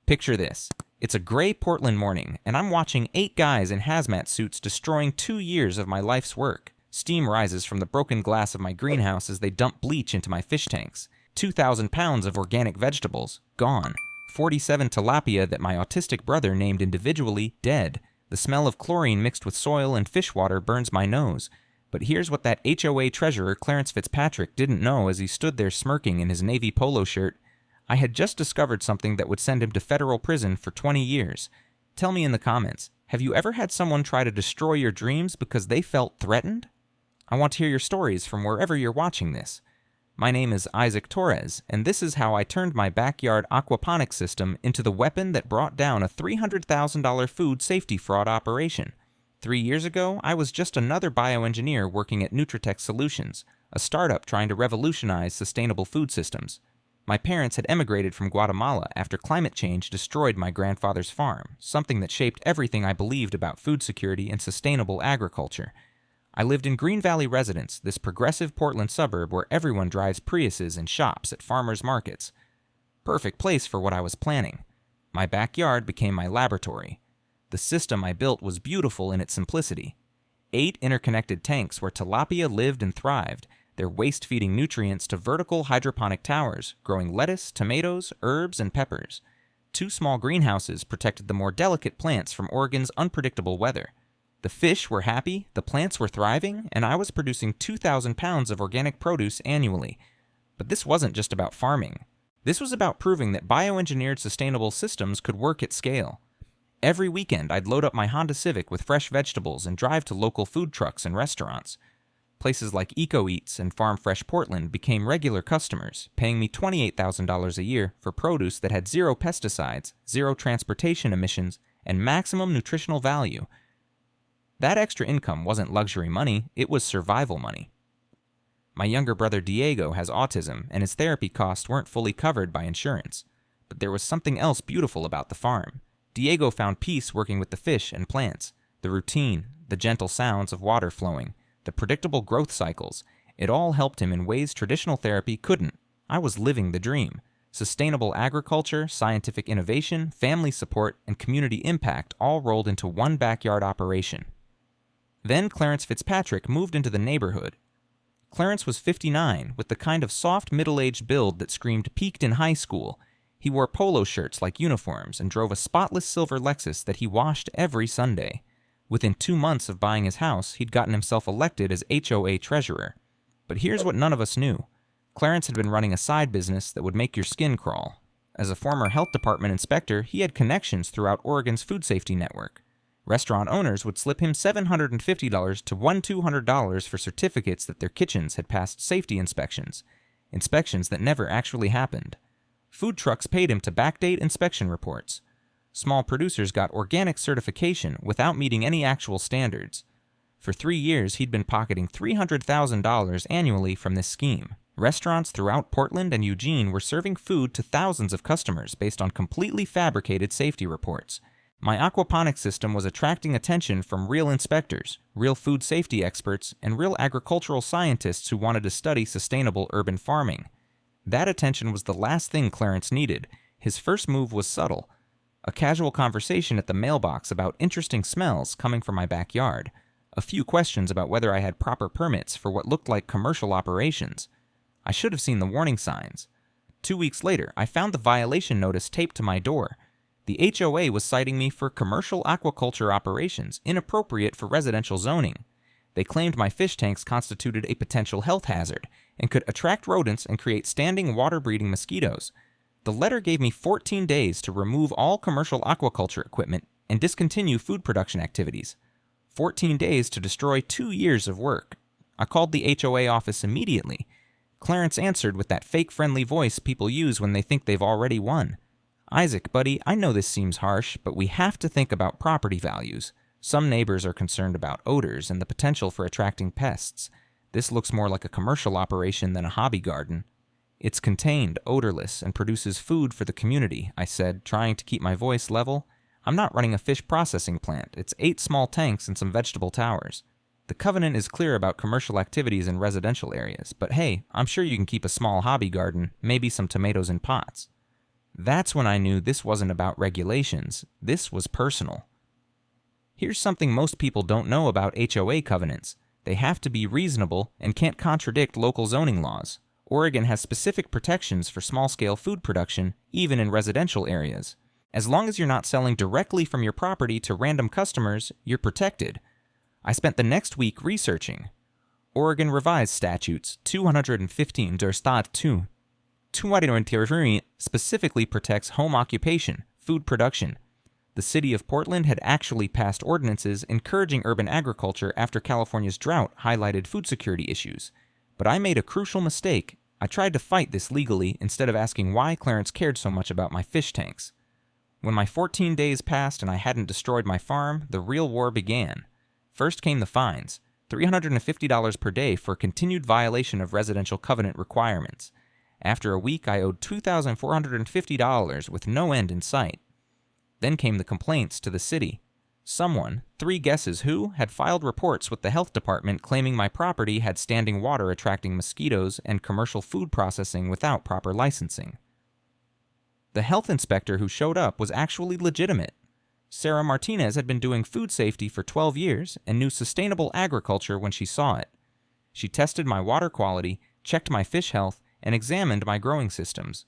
Picture this. It's a gray Portland morning, and I'm watching 8 guys in hazmat suits destroying 2 years of my life's work. Steam rises from the broken glass of my greenhouse as they dump bleach into my fish tanks. 2,000 pounds of organic vegetables, gone. 47 tilapia that my autistic brother named individually, dead. The smell of chlorine mixed with soil and fish water burns my nose. But here's what that HOA treasurer Clarence Fitzpatrick didn't know as he stood there smirking in his navy polo shirt. I had just discovered something that would send him to federal prison for 20 years. Tell me in the comments, have you ever had someone try to destroy your dreams because they felt threatened? I want to hear your stories from wherever you're watching this. My name is Isaac Torres, and this is how I turned my backyard aquaponics system into the weapon that brought down a $300,000 food safety fraud operation. 3 years ago, I was just another bioengineer working at Nutritech Solutions, a startup trying to revolutionize sustainable food systems. My parents had emigrated from Guatemala after climate change destroyed my grandfather's farm, something that shaped everything I believed about food security and sustainable agriculture. I lived in Green Valley Residence, this progressive Portland suburb where everyone drives Priuses and shops at farmers markets. Perfect place for what I was planning. My backyard became my laboratory. The system I built was beautiful in its simplicity. 8 interconnected tanks where tilapia lived and thrived, their waste feeding nutrients to vertical hydroponic towers, growing lettuce, tomatoes, herbs, and peppers. 2 small greenhouses protected the more delicate plants from Oregon's unpredictable weather. The fish were happy, the plants were thriving, and I was producing 2,000 pounds of organic produce annually. But this wasn't just about farming. This was about proving that bioengineered sustainable systems could work at scale. Every weekend, I'd load up my Honda Civic with fresh vegetables and drive to local food trucks and restaurants. Places like Eco Eats and Farm Fresh Portland became regular customers, paying me $28,000 a year for produce that had 0 pesticides, 0 transportation emissions, and maximum nutritional value. That extra income wasn't luxury money, it was survival money. My younger brother Diego has autism, and his therapy costs weren't fully covered by insurance. But there was something else beautiful about the farm. Diego found peace working with the fish and plants, the routine, the gentle sounds of water flowing, the predictable growth cycles. It all helped him in ways traditional therapy couldn't. I was living the dream. Sustainable agriculture, scientific innovation, family support, and community impact all rolled into one backyard operation. Then Clarence Fitzpatrick moved into the neighborhood. Clarence was 59, with the kind of soft middle-aged build that screamed peaked in high school. He wore polo shirts like uniforms and drove a spotless silver Lexus that he washed every Sunday. Within 2 months of buying his house, he'd gotten himself elected as HOA treasurer. But here's what none of us knew. Clarence had been running a side business that would make your skin crawl. As a former health department inspector, he had connections throughout Oregon's food safety network. Restaurant owners would slip him $750 to $200 for certificates that their kitchens had passed safety inspections that never actually happened. Food trucks paid him to backdate inspection reports. Small producers got organic certification without meeting any actual standards. For 3 years, he'd been pocketing $300,000 annually from this scheme. Restaurants throughout Portland and Eugene were serving food to thousands of customers based on completely fabricated safety reports. My aquaponics system was attracting attention from real inspectors, real food safety experts, and real agricultural scientists who wanted to study sustainable urban farming. That attention was the last thing Clarence needed. His first move was subtle. A casual conversation at the mailbox about interesting smells coming from my backyard. A few questions about whether I had proper permits for what looked like commercial operations. I should have seen the warning signs. 2 weeks later, I found the violation notice taped to my door. The HOA was citing me for commercial aquaculture operations, inappropriate for residential zoning. They claimed my fish tanks constituted a potential health hazard and could attract rodents and create standing water-breeding mosquitoes. The letter gave me 14 days to remove all commercial aquaculture equipment and discontinue food production activities. 14 days to destroy 2 years of work. I called the HOA office immediately. Clarence answered with that fake friendly voice people use when they think they've already won. Isaac, buddy, I know this seems harsh, but we have to think about property values. Some neighbors are concerned about odors and the potential for attracting pests. This looks more like a commercial operation than a hobby garden. It's contained, odorless, and produces food for the community, I said, trying to keep my voice level. I'm not running a fish processing plant. It's 8 small tanks and some vegetable towers. The covenant is clear about commercial activities in residential areas, but hey, I'm sure you can keep a small hobby garden, maybe some tomatoes in pots. That's when I knew this wasn't about regulations. This was personal. Here's something most people don't know about HOA covenants. They have to be reasonable and can't contradict local zoning laws. Oregon has specific protections for small-scale food production, even in residential areas. As long as you're not selling directly from your property to random customers, you're protected. I spent the next week researching. Oregon Revised Statutes 215 der Stat 2. 223 specifically protects home occupation, food production. The city of Portland had actually passed ordinances encouraging urban agriculture after California's drought highlighted food security issues. But I made a crucial mistake. I tried to fight this legally instead of asking why Clarence cared so much about my fish tanks. When my 14 days passed and I hadn't destroyed my farm, the real war began. First came the fines, $350 per day for continued violation of residential covenant requirements. After a week, I owed $2,450 with no end in sight. Then came the complaints to the city. Someone, 3 guesses who, had filed reports with the health department claiming my property had standing water attracting mosquitoes and commercial food processing without proper licensing. The health inspector who showed up was actually legitimate. Sarah Martinez had been doing food safety for 12 years and knew sustainable agriculture when she saw it. She tested my water quality, checked my fish health, and examined my growing systems.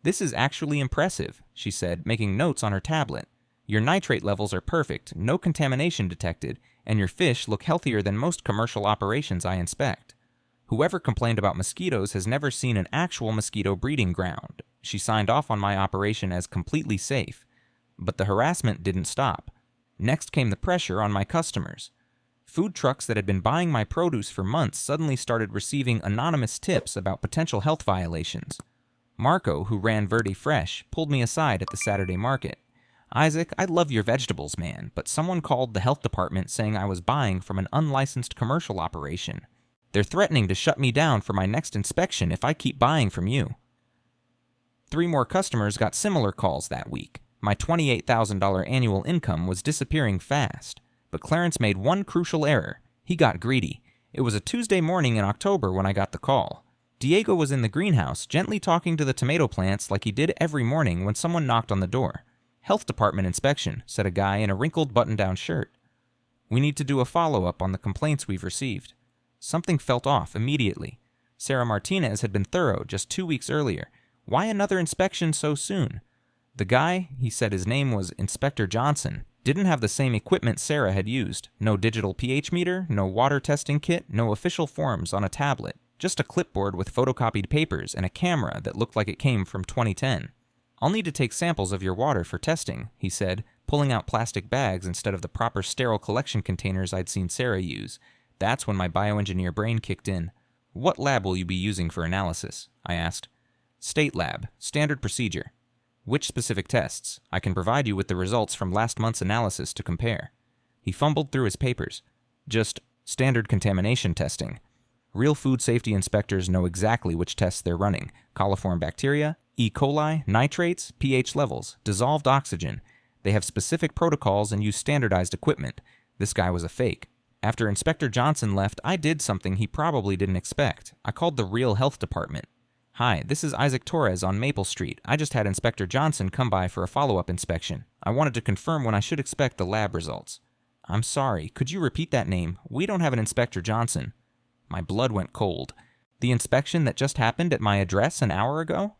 "This is actually impressive," she said, making notes on her tablet. "Your nitrate levels are perfect, no contamination detected, and your fish look healthier than most commercial operations I inspect. Whoever complained about mosquitoes has never seen an actual mosquito breeding ground." She signed off on my operation as completely safe. But the harassment didn't stop. Next came the pressure on my customers. Food trucks that had been buying my produce for months suddenly started receiving anonymous tips about potential health violations. Marco, who ran Verde Fresh, pulled me aside at the Saturday market. "Isaac, I love your vegetables, man, but someone called the health department saying I was buying from an unlicensed commercial operation. They're threatening to shut me down for my next inspection if I keep buying from you." 3 more customers got similar calls that week. My $28,000 annual income was disappearing fast. But Clarence made one crucial error. He got greedy. It was a Tuesday morning in October when I got the call. Diego was in the greenhouse, gently talking to the tomato plants like he did every morning when someone knocked on the door. "Health department inspection," said a guy in a wrinkled button-down shirt. "We need to do a follow-up on the complaints we've received." Something felt off immediately. Sarah Martinez had been thorough just 2 weeks earlier. Why another inspection so soon? The guy, he said his name was Inspector Johnson, didn't have the same equipment Sarah had used. No digital pH meter, no water testing kit, no official forms on a tablet. Just a clipboard with photocopied papers and a camera that looked like it came from 2010. "I'll need to take samples of your water for testing," he said, pulling out plastic bags instead of the proper sterile collection containers I'd seen Sarah use. That's when my bioengineer brain kicked in. "What lab will you be using for analysis?" I asked. "State lab. Standard procedure." "Which specific tests? I can provide you with the results from last month's analysis to compare." He fumbled through his papers. "Just standard contamination testing. Real food safety inspectors know exactly which tests they're running. Coliform bacteria, E. coli, nitrates, pH levels, dissolved oxygen. They have specific protocols and use standardized equipment. This guy was a fake. After Inspector Johnson left, I did something he probably didn't expect. I called the real health department. "Hi, this is Isaac Torres on Maple Street. I just had Inspector Johnson come by for a follow-up inspection. I wanted to confirm when I should expect the lab results." "I'm sorry, could you repeat that name? We don't have an Inspector Johnson." My blood went cold. "The inspection that just happened at my address an hour ago?"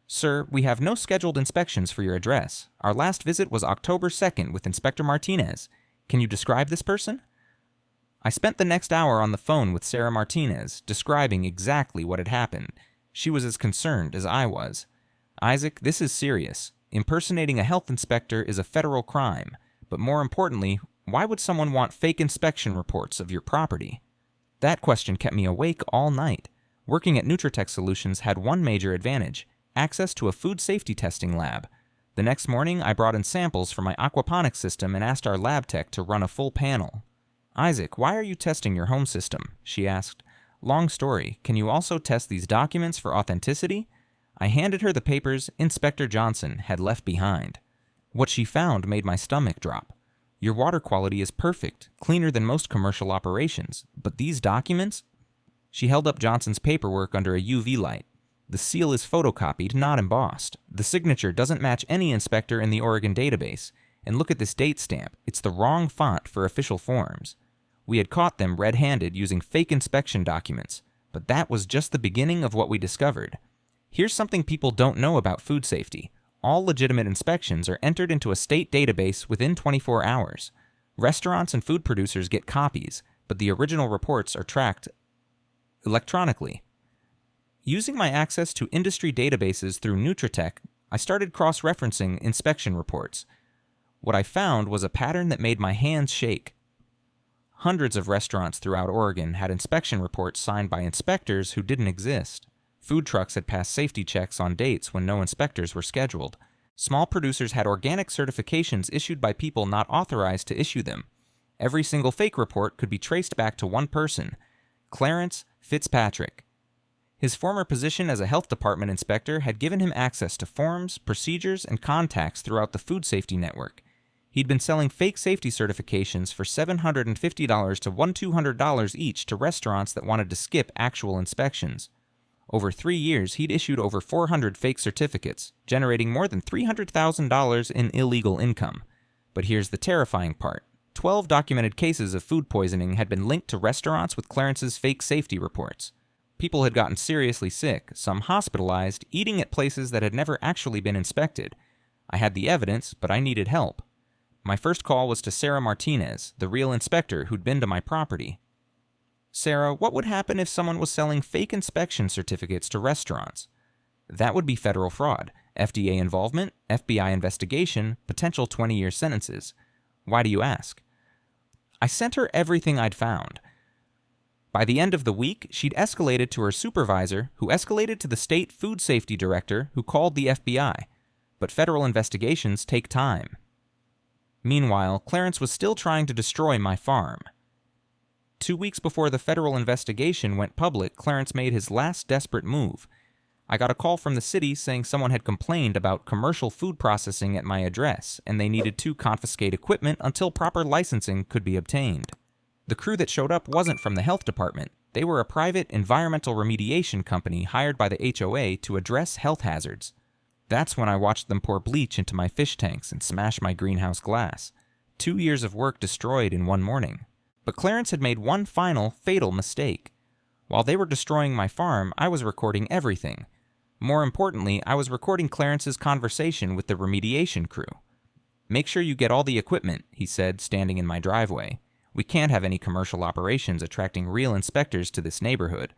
"Sir, we have no scheduled inspections for your address. Our last visit was October 2nd with Inspector Martinez. Can you describe this person?" I spent the next hour on the phone with Sarah Martinez, describing exactly what had happened. She was as concerned as I was. "Isaac, this is serious. Impersonating a health inspector is a federal crime. But more importantly, why would someone want fake inspection reports of your property?" That question kept me awake all night. Working at Nutritech Solutions had one major advantage: access to a food safety testing lab. The next morning, I brought in samples for my aquaponics system and asked our lab tech to run a full panel. "Isaac, why are you testing your home system?" she asked. "Long story. Can you also test these documents for authenticity?" I handed her the papers Inspector Johnson had left behind. What she found made my stomach drop. "Your water quality is perfect, cleaner than most commercial operations. But these documents?" She held up Johnson's paperwork under a UV light. The seal is photocopied, not embossed. The signature doesn't match any inspector in the Oregon database. And look at this date stamp. It's the wrong font for official forms. We had caught them red-handed using fake inspection documents, but that was just the beginning of what we discovered. Here's something people don't know about food safety. All legitimate inspections are entered into a state database within 24 hours. Restaurants and food producers get copies, but the original reports are tracked electronically. Using my access to industry databases through Nutritech, I started cross-referencing inspection reports. What I found was a pattern that made my hands shake. Hundreds of restaurants throughout Oregon had inspection reports signed by inspectors who didn't exist. Food trucks had passed safety checks on dates when no inspectors were scheduled. Small producers had organic certifications issued by people not authorized to issue them. Every single fake report could be traced back to one person, Clarence Fitzpatrick. His former position as a health department inspector had given him access to forms, procedures, and contacts throughout the food safety network. He'd been selling fake safety certifications for $750 to $1,200 each to restaurants that wanted to skip actual inspections. Over 3 years, he'd issued over 400 fake certificates, generating more than $300,000 in illegal income. But here's the terrifying part. 12 documented cases of food poisoning had been linked to restaurants with Clarence's fake safety reports. People had gotten seriously sick, some hospitalized, eating at places that had never actually been inspected. I had the evidence, but I needed help. My first call was to Sarah Martinez, the real inspector who'd been to my property. Sarah, what would happen if someone was selling fake inspection certificates to restaurants? That would be federal fraud, FDA involvement, FBI investigation, potential 20-year sentences. Why do you ask? I sent her everything I'd found. By the end of the week, she'd escalated to her supervisor, who escalated to the state food safety director, who called the FBI. But federal investigations take time. Meanwhile, Clarence was still trying to destroy my farm. 2 weeks before the federal investigation went public, Clarence made his last desperate move. I got a call from the city saying someone had complained about commercial food processing at my address, and they needed to confiscate equipment until proper licensing could be obtained. The crew that showed up wasn't from the health department. They were a private environmental remediation company hired by the HOA to address health hazards. That's when I watched them pour bleach into my fish tanks and smash my greenhouse glass. 2 years of work destroyed in one morning. But Clarence had made one final, fatal mistake. While they were destroying my farm, I was recording everything. More importantly, I was recording Clarence's conversation with the remediation crew. "Make sure you get all the equipment," he said, standing in my driveway. "We can't have any commercial operations attracting real inspectors to this neighborhood."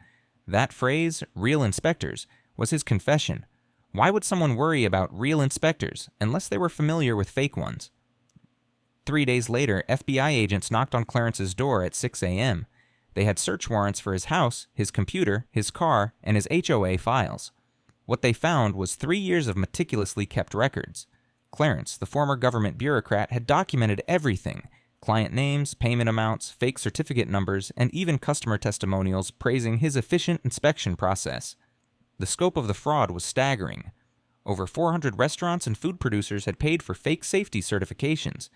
That phrase, real inspectors, was his confession. Why would someone worry about real inspectors unless they were familiar with fake ones? 3 days later, FBI agents knocked on Clarence's door at 6 a.m. They had search warrants for his house, his computer, his car, and his HOA files. What they found was 3 years of meticulously kept records. Clarence, the former government bureaucrat, had documented everything: client names, payment amounts, fake certificate numbers, and even customer testimonials praising his efficient inspection process. The scope of the fraud was staggering. Over 400 restaurants and food producers had paid for fake safety certifications.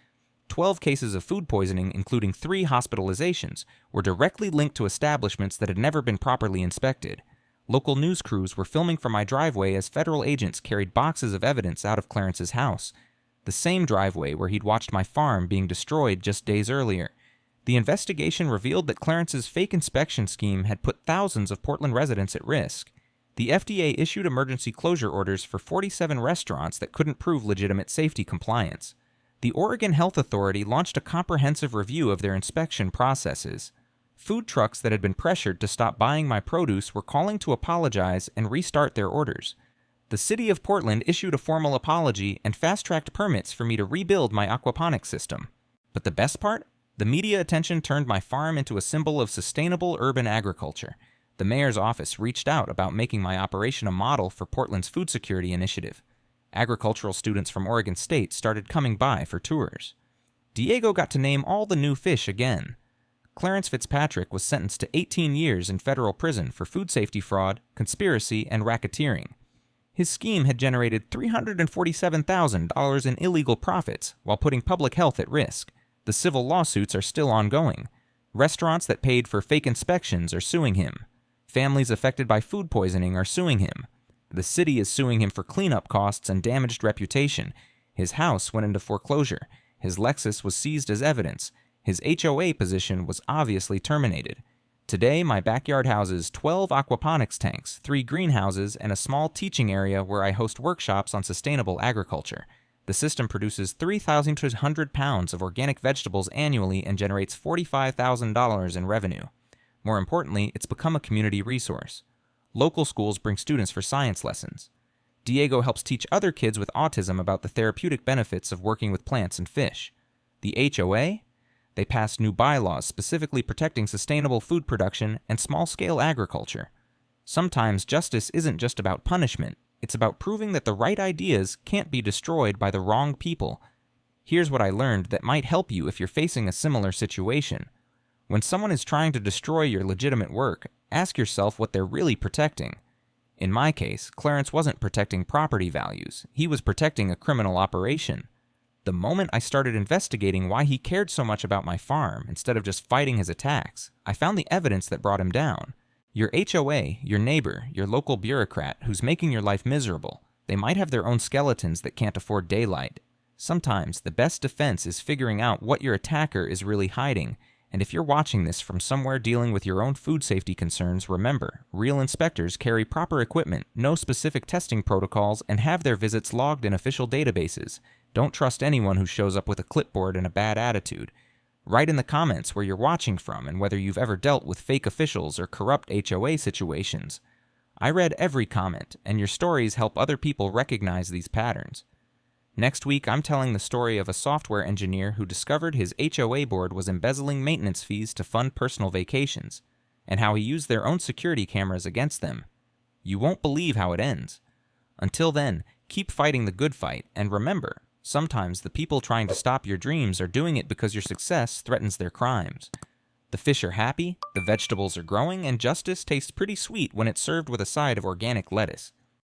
12 cases of food poisoning, including 3 hospitalizations, were directly linked to establishments that had never been properly inspected. Local news crews were filming from my driveway as federal agents carried boxes of evidence out of Clarence's house. The same driveway where he'd watched my farm being destroyed just days earlier. The investigation revealed that Clarence's fake inspection scheme had put thousands of Portland residents at risk. The FDA issued emergency closure orders for 47 restaurants that couldn't prove legitimate safety compliance. The Oregon Health Authority launched a comprehensive review of their inspection processes. Food trucks that had been pressured to stop buying my produce were calling to apologize and restart their orders. The city of Portland issued a formal apology and fast-tracked permits for me to rebuild my aquaponics system. But the best part? The media attention turned my farm into a symbol of sustainable urban agriculture. The mayor's office reached out about making my operation a model for Portland's food security initiative. Agricultural students from Oregon State started coming by for tours. Diego got to name all the new fish again. Clarence Fitzpatrick was sentenced to 18 years in federal prison for food safety fraud, conspiracy, and racketeering. His scheme had generated $347,000 in illegal profits while putting public health at risk. The civil lawsuits are still ongoing. Restaurants that paid for fake inspections are suing him. Families affected by food poisoning are suing him. The city is suing him for cleanup costs and damaged reputation. His house went into foreclosure. His Lexus was seized as evidence. His HOA position was obviously terminated. Today, my backyard houses 12 aquaponics tanks, 3 greenhouses, and a small teaching area where I host workshops on sustainable agriculture. The system produces 3,200 pounds of organic vegetables annually and generates $45,000 in revenue. More importantly, it's become a community resource. Local schools bring students for science lessons. Diego helps teach other kids with autism about the therapeutic benefits of working with plants and fish. The HOA? They passed new bylaws specifically protecting sustainable food production and small-scale agriculture. Sometimes justice isn't just about punishment. It's about proving that the right ideas can't be destroyed by the wrong people. Here's what I learned that might help you if you're facing a similar situation. When someone is trying to destroy your legitimate work, ask yourself what they're really protecting. In my case, Clarence wasn't protecting property values. He was protecting a criminal operation. The moment I started investigating why he cared so much about my farm instead of just fighting his attacks, I found the evidence that brought him down. Your HOA, your neighbor, your local bureaucrat who's making your life miserable, they might have their own skeletons that can't afford daylight. Sometimes the best defense is figuring out what your attacker is really hiding. And if you're watching this from somewhere dealing with your own food safety concerns, remember, real inspectors carry proper equipment, know specific testing protocols, and have their visits logged in official databases. Don't trust anyone who shows up with a clipboard and a bad attitude. Write in the comments where you're watching from and whether you've ever dealt with fake officials or corrupt HOA situations. I read every comment, and your stories help other people recognize these patterns. Next week, I'm telling the story of a software engineer who discovered his HOA board was embezzling maintenance fees to fund personal vacations, and how he used their own security cameras against them. You won't believe how it ends. Until then, keep fighting the good fight, and remember, sometimes the people trying to stop your dreams are doing it because your success threatens their crimes. The fish are happy, the vegetables are growing, and justice tastes pretty sweet when it's served with a side of organic lettuce.